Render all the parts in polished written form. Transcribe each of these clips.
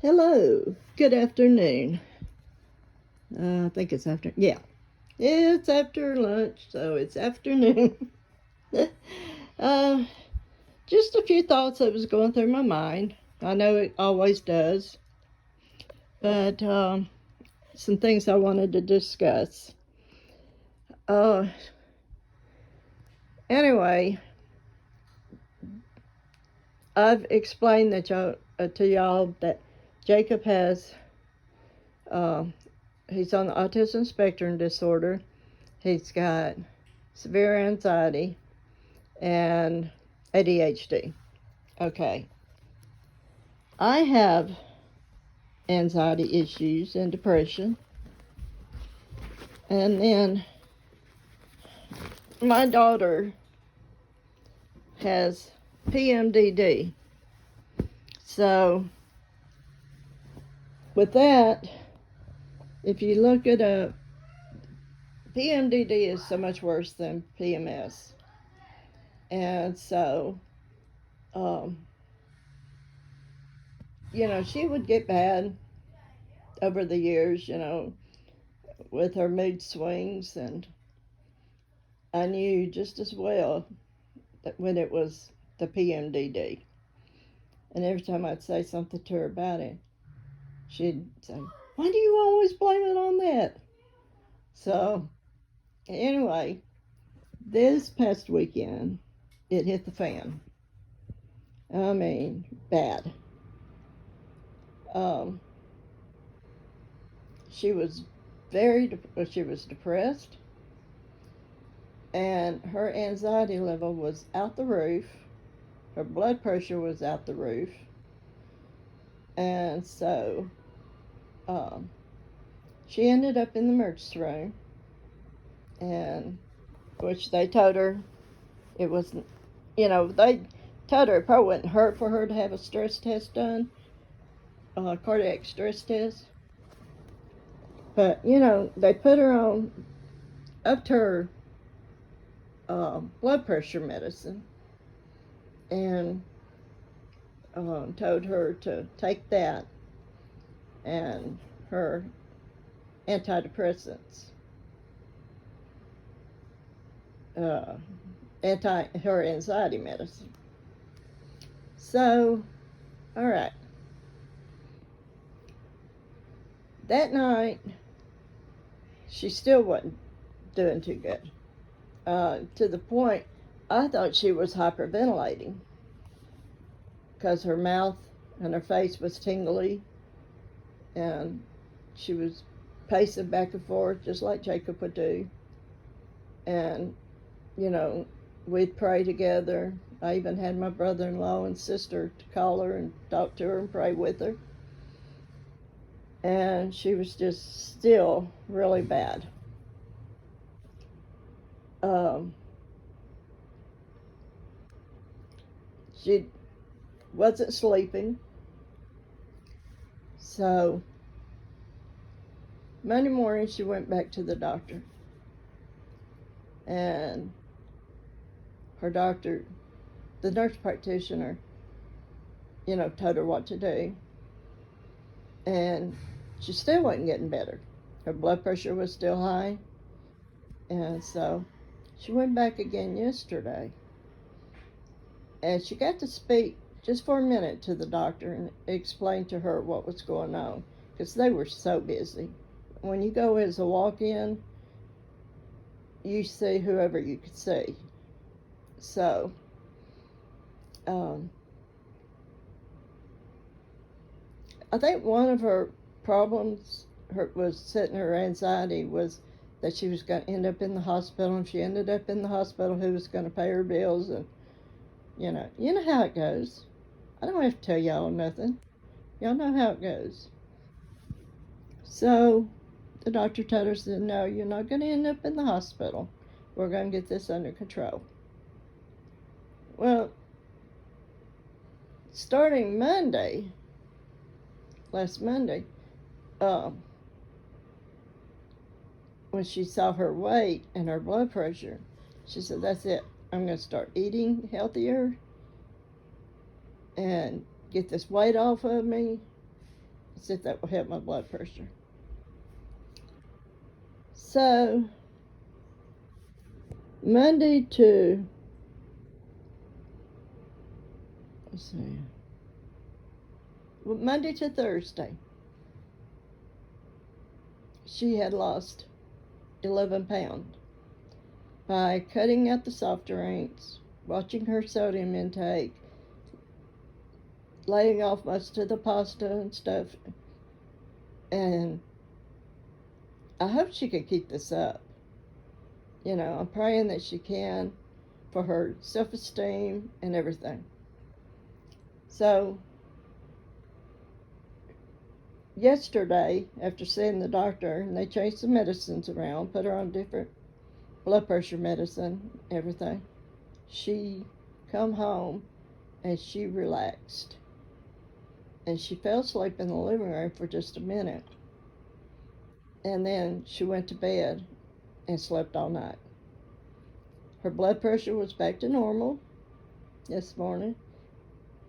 Hello, good afternoon. I think it's after, yeah, it's after lunch, so it's afternoon. uh, just a few thoughts that was going through my mind. I know it always does, but some things I wanted to discuss. Uh, anyway, I've explained that to y'all that Jacob has, uh, he's on the autism spectrum disorder. He's got severe anxiety and ADHD. Okay. I have anxiety issues and depression. And then my daughter has PMDD. So, with that, if you look it up, PMDD is so much worse than PMS. And so, um, she would get bad over the years, with her mood swings. And I knew just as well that when it was the PMDD. And every time I'd say something to her about it, she'd say, "Why do you always blame it on that?" So, anyway, this past weekend, it hit the fan. I mean, bad. Um, she was she was depressed, and her anxiety level was out the roof. Her blood pressure was out the roof. And so, um, she ended up in the emergency room, and which they told her it wasn't, they told her it probably wouldn't hurt for her to have a stress test done, a cardiac stress test. But, they put her on up to her blood pressure medicine and told her to take that and her antidepressants. Her anxiety medicine. So, all right. That night, she still wasn't doing too good. To the point, I thought she was hyperventilating because her mouth and her face was tingly, and she was pacing back and forth just like Jacob would do. And, we'd pray together. I even had my brother-in-law and sister to call her and talk to her and pray with her. And she was just still really bad. She wasn't sleeping. So Monday morning she went back to the doctor. And her doctor, the nurse practitioner, told her what to do. And she still wasn't getting better. Her blood pressure was still high. And so she went back again yesterday. And she got to speak just for a minute to the doctor and explain to her what was going on, because they were so busy. When you go as a walk-in, you see whoever you could see. So, I think one of her problems was setting her anxiety was that she was going to end up in the hospital. And if she ended up in the hospital, who was going to pay her bills? And you know how it goes. I don't have to tell y'all nothing. Y'all know how it goes. So the doctor told her, said, "No, you're not going to end up in the hospital. We're going to get this under control." Well, starting last Monday, when she saw her weight and her blood pressure, she said, "That's it. I'm going to start eating healthier and get this weight off of me." see if that will help my blood pressure. So, Monday to, let's see, Monday to Thursday, she had lost 11 pounds by cutting out the soft drinks, watching her sodium intake, laying off most of the pasta and stuff. And I hope she can keep this up. You know, I'm praying that she can for her self-esteem and everything. So, yesterday, after seeing the doctor, and they changed the medicines around, put her on different blood pressure medicine, everything, she come home and she relaxed. And she fell asleep in the living room for just a minute. And then she went to bed and slept all night. Her blood pressure was back to normal this morning,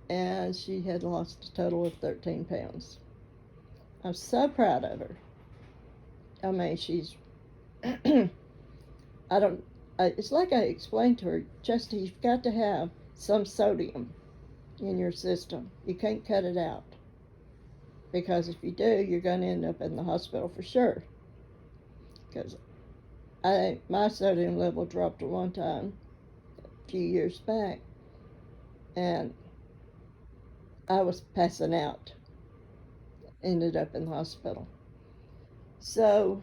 and she had lost a total of 13 pounds. I'm so proud of her. I mean, she's, I don't, it's like I explained to her, Justin, you've got to have some sodium in your system. You can't cut it out. Because if you do, you're going to end up in the hospital for sure. Because my sodium level dropped at one time a few years back, and I was passing out. Ended up in the hospital. So,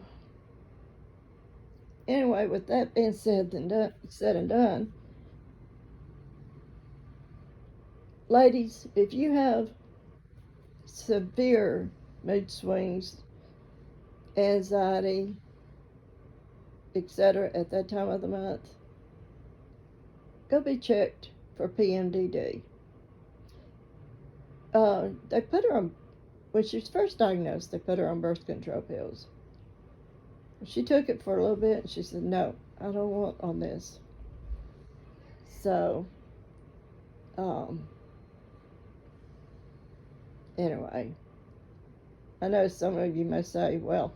anyway, with that being said and done, ladies, if you have severe mood swings, anxiety, etc. at that time of the month, go be checked for PMDD. They put her on, when she was first diagnosed, they put her on birth control pills. She took it for a little bit and she said, no, I don't want on this. So, anyway, I know some of you may say, well,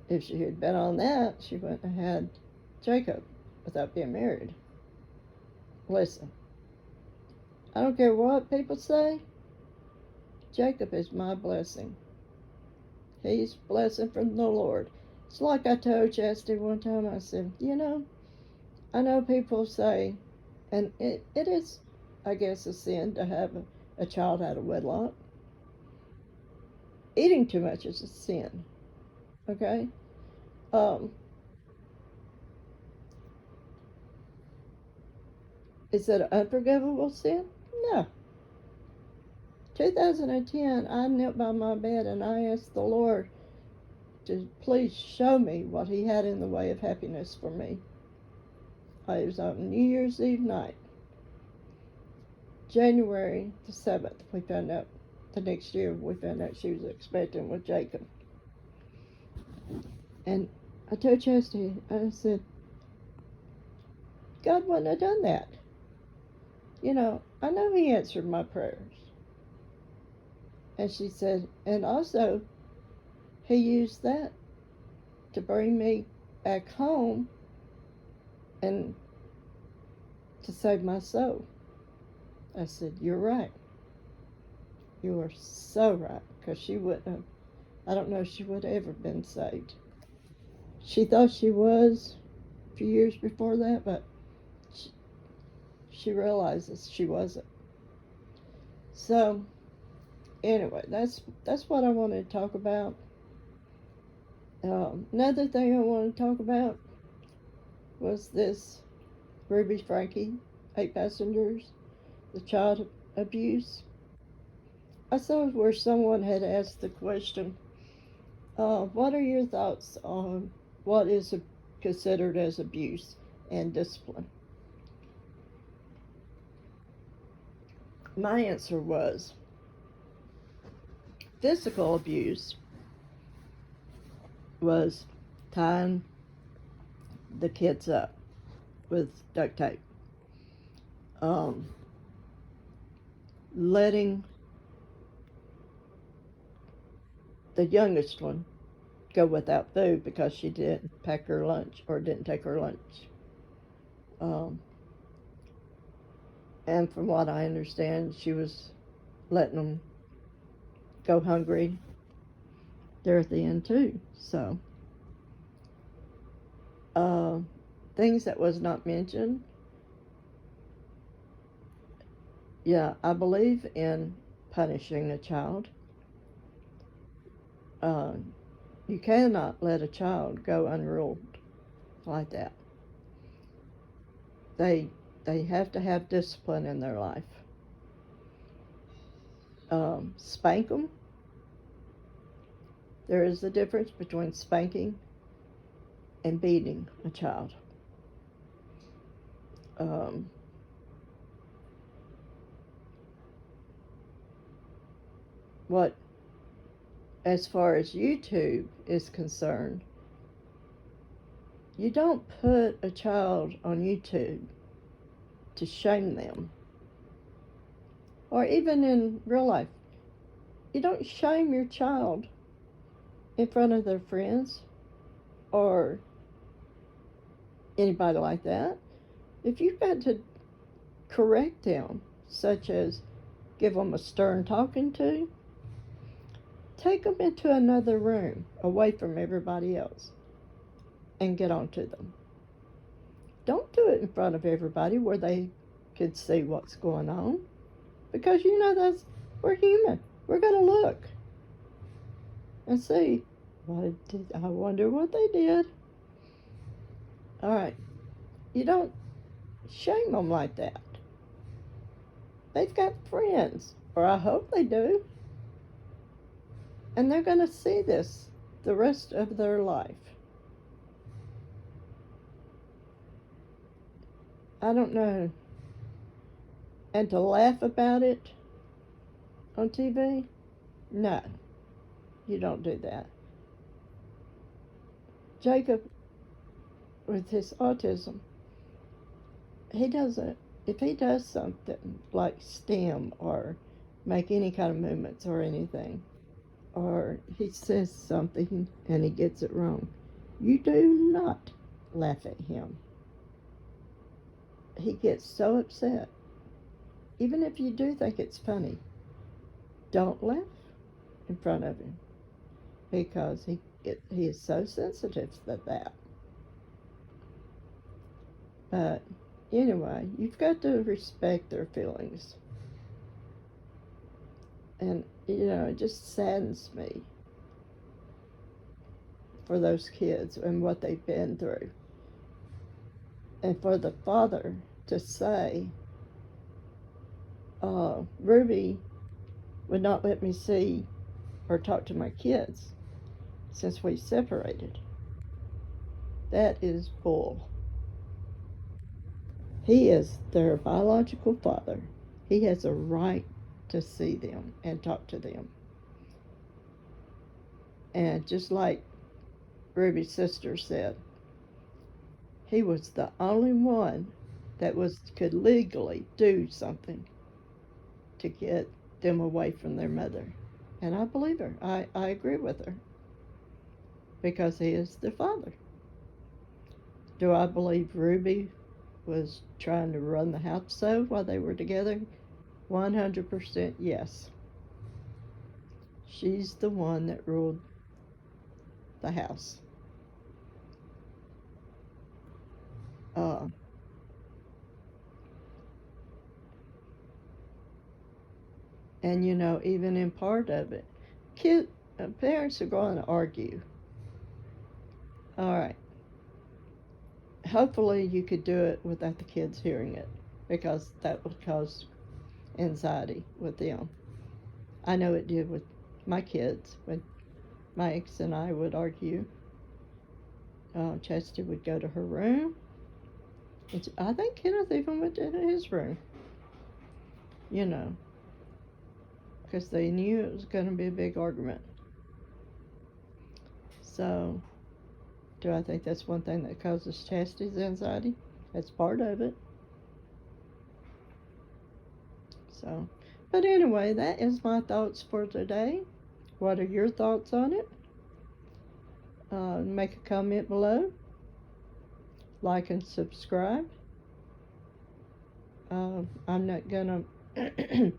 if she had been on that, she wouldn't have had Jacob without being married. Listen, I don't care what people say, Jacob is my blessing. He's a blessing from the Lord. It's like I told Chastity one time, I said, you know, I know people say, and it is, I guess, a sin to have a child out of wedlock. Eating too much is a sin, okay? Is it an unforgivable sin? No. 2010, I knelt by my bed and I asked the Lord to please show me what He had in the way of happiness for me. It was on New Year's Eve night, January the 7th. We found out the next year, we found out she was expecting with Jacob. And I told Chastity, I said, God wouldn't have done that. You know, I know He answered my prayers. And she said, and also, He used that to bring me back home and to save my soul. I said, you're right. You are so right. Because she wouldn't have, I don't know if she would have ever been saved. She thought she was a few years before that, but she realizes she wasn't. So, anyway, that's what I wanted to talk about. Another thing I wanted to talk about was this Ruby Frankie, 8 passengers, the child abuse. I saw where someone had asked the question, what are your thoughts on what is considered as abuse and discipline? My answer was physical abuse was tying the kids up with duct tape, letting the youngest one go without food because she didn't pack her lunch or didn't take her lunch. Um, and from what I understand, she was letting them go hungry there at the end too. So, uh, things that was not mentioned. Yeah, I believe in punishing a child. Uh, you cannot let a child go unruled like that. They they have to have discipline in their life. Spank them. There is a difference between spanking and beating a child. Um, what, as far as YouTube is concerned, you don't put a child on YouTube to shame them, or even in real life. You don't shame your child in front of their friends or anybody like that. If you've got to correct them, such as give them a stern talking to, take them into another room away from everybody else and get on to them. Don't do it in front of everybody where they could see what's going on, because you know that's we're human. We're going to look and see I wonder what they did. All right, you don't shame them like that. They've got friends, or I hope they do, and they're going to see this the rest of their life. I don't know. And to laugh about it on TV? No, you don't do that. Jacob, with his autism, he doesn't, if he does something like stem or make any kind of movements or anything, or he says something and he gets it wrong, you do not laugh at him. He gets so upset. Even if you do think it's funny, don't laugh in front of him, because he is so sensitive to that. But anyway, you've got to respect their feelings. And, you know, it just saddens me for those kids and what they've been through. And for the father to say, Ruby would not let me see or talk to my kids since we separated. That is bull. He is their biological father. He has a right to see them and talk to them. And just like Ruby's sister said, he was the only one that could legally do something to get them away from their mother. And I believe her. I agree with her. Because he is their father. Do I believe Ruby was trying to run the house though while they were together? 100% yes. She's the one that ruled the house. And you know, even in part of it, parents are going to argue. All right. Hopefully you could do it without the kids hearing it, because that would cause anxiety with them. I know it did with my kids when my ex and I would argue. Chastity would go to her room. I think Kenneth even went to his room. You know, because they knew it was going to be a big argument. So, do I think that's one thing that causes Chastity's anxiety? That's part of it. So, but anyway, that is my thoughts for today. What are your thoughts on it? Make a comment below. Like and subscribe. I'm not going to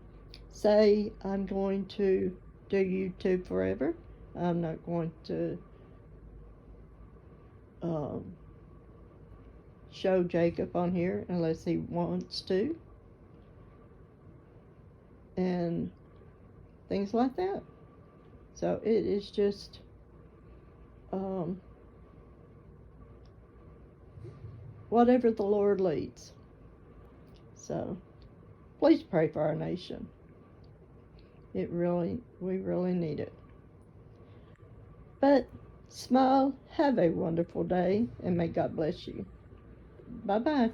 say I'm going to do YouTube forever. I'm not going to show Jacob on here unless he wants to. And things like that. So it is just whatever the Lord leads. So please pray for our nation. We really need it. But smile, have a wonderful day, and may God bless you. Bye-bye.